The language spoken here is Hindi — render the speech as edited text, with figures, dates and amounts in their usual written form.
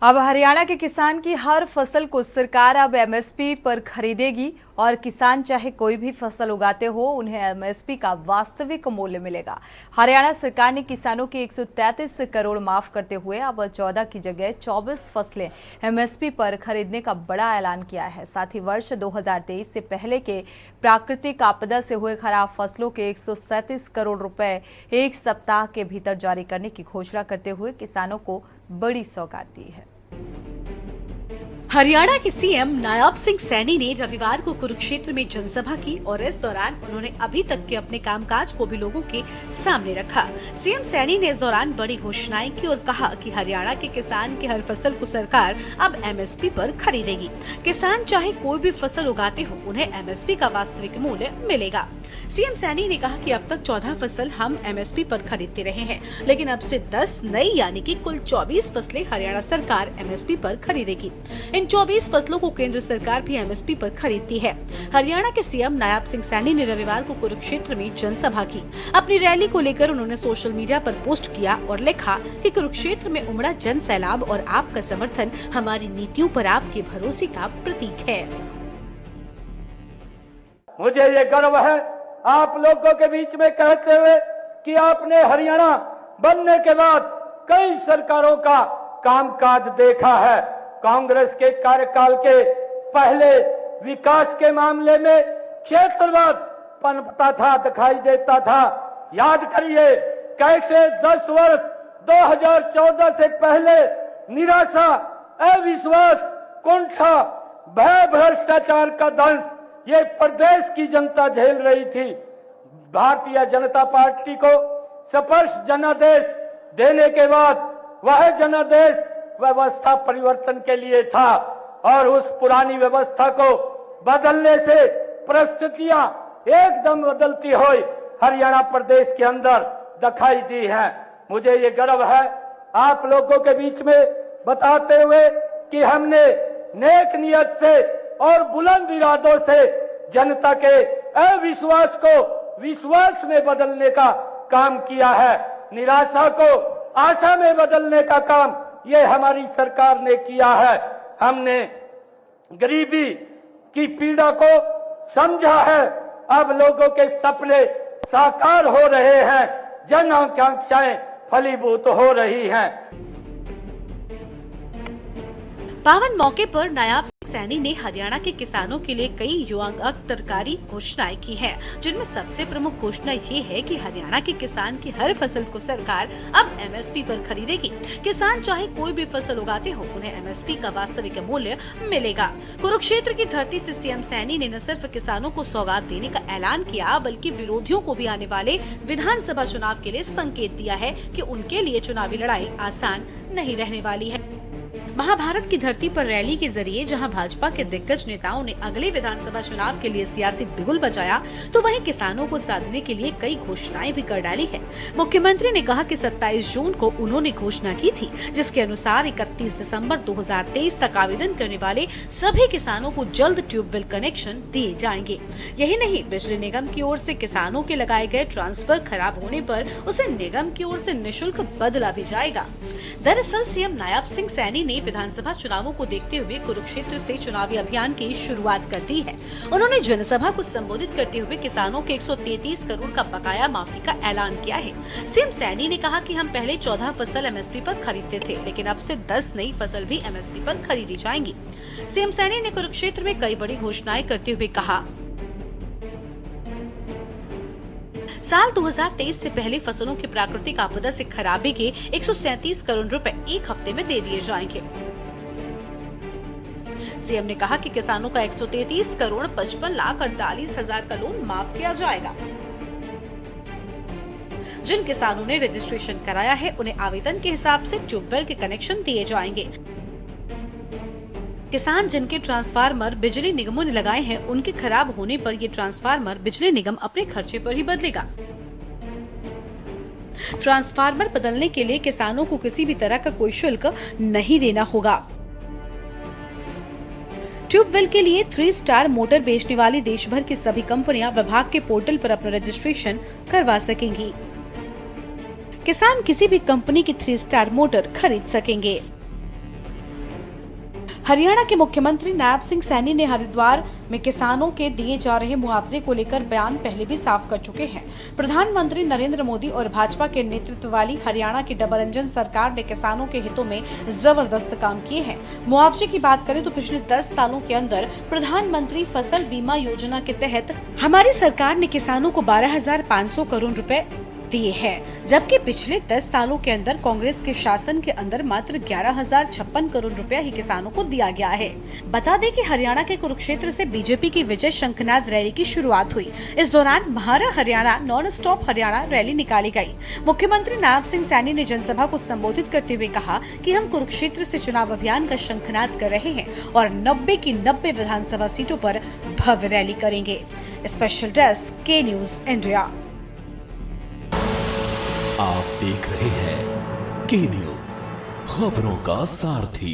अब हरियाणा के किसान की हर फसल को सरकार अब एमएसपी पर खरीदेगी और किसान चाहे कोई भी फसल उगाते हो उन्हें एमएसपी का वास्तविक मूल्य मिलेगा। हरियाणा सरकार ने किसानों के 133 करोड़ माफ करते हुए अब 14 की जगह 24 फसलें एमएसपी पर खरीदने का बड़ा ऐलान किया है। साथ ही वर्ष 2023 से पहले के प्राकृतिक आपदा से हुए खराब फसलों के 137 करोड़ रुपए एक सप्ताह के भीतर जारी करने की घोषणा करते हुए किसानों को बड़ी सौगात दी है। हरियाणा के सीएम नायब सिंह सैनी ने रविवार को कुरुक्षेत्र में जनसभा की और इस दौरान उन्होंने अभी तक के अपने कामकाज को भी लोगों के सामने रखा। सीएम सैनी ने इस दौरान बड़ी घोषणाएं की और कहा कि हरियाणा के किसान की हर फसल को सरकार अब एमएसपी पर खरीदेगी। किसान चाहे कोई भी फसल उगाते हो उन्हें एमएसपी का वास्तविक मूल्य मिलेगा। सीएम सैनी ने कहा कि अब तक 14 फसल हम एमएसपी पर खरीदते रहे हैं, लेकिन अब से 10 नई यानी कि कुल 24 फसलें हरियाणा सरकार एमएसपी पर खरीदेगी। इन 24 फसलों को केंद्र सरकार भी एमएसपी पर खरीदती है। हरियाणा के सीएम नायब सिंह सैनी ने रविवार को कुरुक्षेत्र में जनसभा की। अपनी रैली को लेकर उन्होंने सोशल मीडिया पर पोस्ट किया और लिखा कि कुरुक्षेत्र में उमड़ा जन सैलाब और आपका समर्थन हमारी नीतियों पर आपके भरोसे का प्रतीक है। मुझे ये गर्व है आप लोगों के बीच में कहते हुए कि आपने हरियाणा बनने के बाद कई सरकारों का कामकाज देखा है। कांग्रेस के कार्यकाल के पहले विकास के मामले में क्षेत्रवाद पनपता था, दिखाई देता था। याद करिए कैसे 10 वर्ष 2014 से पहले निराशा, अविश्वास, कुंठा, भय, भ्रष्टाचार का दंश ये प्रदेश की जनता झेल रही थी। भारतीय जनता पार्टी को स्पष्ट जनादेश देने के बाद वह जनादेश व्यवस्था परिवर्तन के लिए था और उस पुरानी व्यवस्था को बदलने से परिस्थितियां एकदम बदलती हुई हरियाणा प्रदेश के अंदर दिखाई दी है। मुझे ये गर्व है आप लोगों के बीच में बताते हुए कि हमने नेक नियत से और बुलंद इरादों से जनता के अविश्वास को विश्वास में बदलने का काम किया है। निराशा को आशा में बदलने का काम ये हमारी सरकार ने किया है। हमने गरीबी की पीड़ा को समझा है। अब लोगों के सपने साकार हो रहे हैं, जन आकांक्षाएं फलीभूत हो रही हैं। पावन मौके पर नायब सिंह सैनी ने हरियाणा के किसानों के लिए कई युगांतरकारी घोषणाएं की हैं, जिनमें सबसे प्रमुख घोषणा ये है कि हरियाणा के किसान की हर फसल को सरकार अब एमएसपी पर खरीदेगी। किसान चाहे कोई भी फसल उगाते हो उन्हें एमएसपी का वास्तविक मूल्य मिलेगा। कुरुक्षेत्र की धरती से सीएम सैनी ने न सिर्फ किसानों को सौगात देने का ऐलान किया बल्कि विरोधियों को भी आने वाले विधानसभा चुनाव के लिए संकेत दिया है कि उनके लिए चुनावी लड़ाई आसान नहीं रहने वाली है। महाभारत की धरती पर रैली के जरिए जहां भाजपा के दिग्गज नेताओं ने अगले विधानसभा चुनाव के लिए सियासी बिगुल बजाया, तो वहीं किसानों को साधने के लिए कई घोषणाएं भी कर डाली है। मुख्यमंत्री ने कहा कि 27 जून को उन्होंने घोषणा की थी, जिसके अनुसार 31 दिसंबर 2023 तक आवेदन करने वाले सभी किसानों को जल्द ट्यूबवेल कनेक्शन दिए जाएंगे। यही नहीं, बिजली निगम की ओर से किसानों के लगाए गए ट्रांसफर खराब होने पर उसे निगम की ओर से निःशुल्क बदला भी जाएगा। दरअसल सीएम नायब सिंह सैनी ने विधानसभा चुनावों को देखते हुए कुरुक्षेत्र से चुनावी अभियान की शुरुआत कर दी है। उन्होंने जनसभा को संबोधित करते हुए किसानों के 133 करोड़ का बकाया माफी का ऐलान किया है। सीएम सैनी ने कहा कि हम पहले 14 फसल एमएसपी पर खरीदते थे, लेकिन अब से 10 नई फसल भी एमएसपी पर खरीदी जाएंगी। सीएम सैनी ने कुरुक्षेत्र में कई बड़ी घोषणाएं करते हुए कहा, साल 2023 से पहले फसलों की प्राकृतिक आपदा से खराबे के 137 करोड़ रुपए एक हफ्ते में दे दिए जाएंगे। सीएम ने कहा कि किसानों का 133 करोड़ 55,48,000 का लोन माफ किया जाएगा। जिन किसानों ने रजिस्ट्रेशन कराया है उन्हें आवेदन के हिसाब से ट्यूबवेल के कनेक्शन दिए जाएंगे। किसान जिनके ट्रांसफार्मर बिजली निगमों ने लगाए हैं उनके खराब होने पर ये ट्रांसफार्मर बिजली निगम अपने खर्चे पर ही बदलेगा। ट्रांसफार्मर बदलने के लिए किसानों को किसी भी तरह का कोई शुल्क नहीं देना होगा। ट्यूबवेल के लिए 3 स्टार मोटर बेचने वाली देश भर की सभी कंपनियां विभाग के पोर्टल पर अपना रजिस्ट्रेशन करवा सकेंगी। किसान किसी भी कंपनी की 3 स्टार मोटर खरीद सकेंगे। हरियाणा के मुख्यमंत्री नायब सिंह सैनी ने हरिद्वार में किसानों के दिए जा रहे मुआवजे को लेकर बयान पहले भी साफ कर चुके हैं। प्रधानमंत्री नरेंद्र मोदी और भाजपा के नेतृत्व वाली हरियाणा की डबल इंजन सरकार ने किसानों के हितों में जबरदस्त काम किए हैं। मुआवजे की बात करें तो पिछले 10 सालों के अंदर प्रधानमंत्री फसल बीमा योजना के तहत हमारी सरकार ने किसानों को 12,500 करोड़ रुपए दिए हैं, जबकि पिछले 10 सालों के अंदर कांग्रेस के शासन के अंदर मात्र 11,056 करोड़ रुपया ही किसानों को दिया गया है। बता दें कि हरियाणा के कुरुक्षेत्र से बीजेपी की विजय शंखनाद रैली की शुरुआत हुई। इस दौरान म्हारा Haryana non stop Haryana rally निकाली गई। मुख्यमंत्री नायब सिंह सैनी ने जनसभा को संबोधित करते हुए कहा कि हम कुरुक्षेत्र से चुनाव अभियान का शंखनाद कर रहे हैं और 90 की 90 विधानसभा सीटों पर भव्य रैली करेंगे। स्पेशल डेस्क के न्यूज इंडिया। आप देख रहे हैं के न्यूज, खबरों का सारथी।